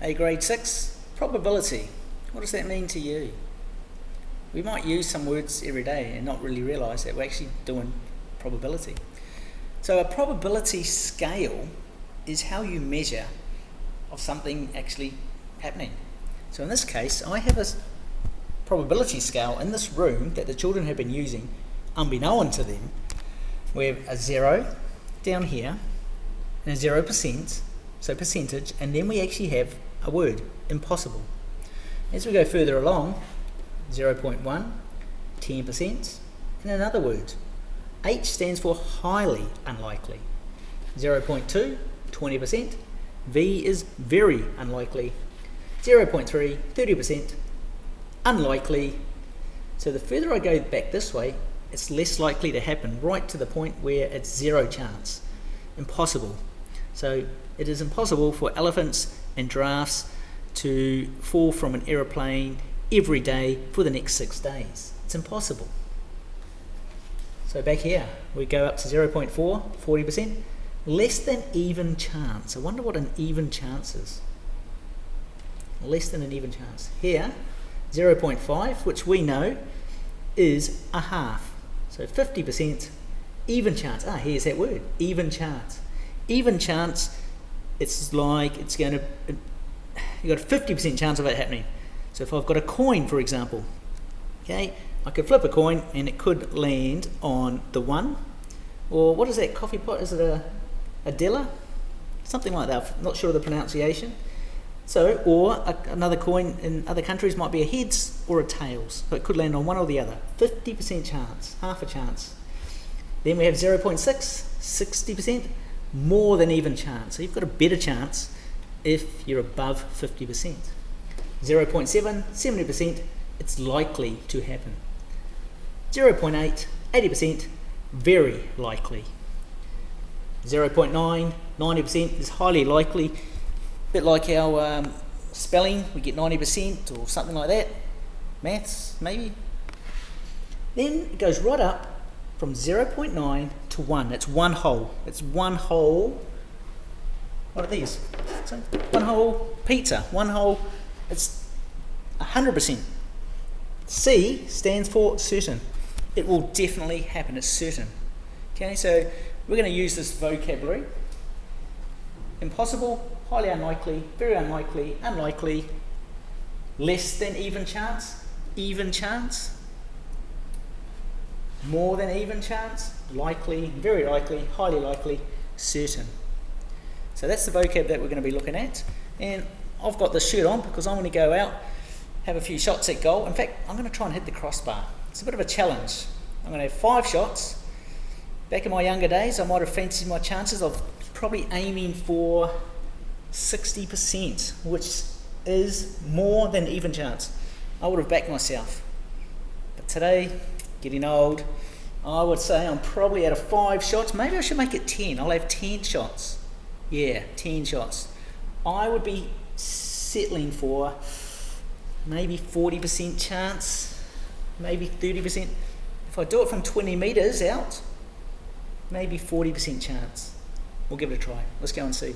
Hey, grade 6, probability. What does that mean to you? We might use some words every day and not really realise that we're actually doing probability. So a probability scale is how you measure of something actually happening. So in this case, I have a probability scale in this room that the children have been using, unbeknown to them. We have a 0 down here and a 0%, so percentage, and then we actually have a word, impossible. As we go further along, 0.1, 10%, and another word. H stands for highly unlikely. 0.2, 20%. V is very unlikely. 0.3, 30%. Unlikely. So the further I go back this way, it's less likely to happen, right to the point where it's zero chance. Impossible. So it is impossible for elephants and giraffes to fall from an aeroplane every day for the next 6 days. It's impossible. So back here, we go up to 0.4, 40%. Less than even chance. I wonder what an even chance is. Less than an even chance. Here, 0.5, which we know is a half. So 50%, even chance. Here's that word, even chance. Even chance, it's like it's going to, you've got a 50% chance of it happening. So if I've got a coin, for example, okay, I could flip a coin and it could land on the 1, or what is that coffee pot? Is it a Della? Something like that. I'm not sure of the pronunciation. So, or another coin in other countries might be a heads or a tails. So it could land on one or the other. 50% chance, half a chance. Then we have 0.6, 60%, more than even chance. So you've got a better chance if you're above 50%. 0.7, 70%, it's likely to happen. 0.8, 80%, very likely. 0.9, 90% is highly likely. A bit like our spelling, we get 90% or something like that. Maths, maybe. Then it goes right up from 0.9 to 1. It's one whole. It's one whole. What are these? So one whole pizza. One whole. It's 100%. C stands for certain. It will definitely happen. It's certain. Okay, so we're going to use this vocabulary. Impossible, highly unlikely, very unlikely, unlikely, less than even chance, more than even chance, likely, very likely, highly likely, certain. So that's the vocab that we're going to be looking at. And I've got this shirt on because I'm going to go out, have a few shots at goal. In fact, I'm going to try and hit the crossbar. It's a bit of a challenge. I'm going to have 5 shots. Back in my younger days, I might have fancied my chances of probably aiming for 60%, which is more than even chance. I would have backed myself. But today, getting old, I would say I'm probably out of 5 shots. Maybe I should make it 10. I'll have 10 shots. Yeah, 10 shots. I would be settling for maybe 40% chance, maybe 30%. If I do it from 20 metres out, maybe 40% chance. We'll give it a try. Let's go and see.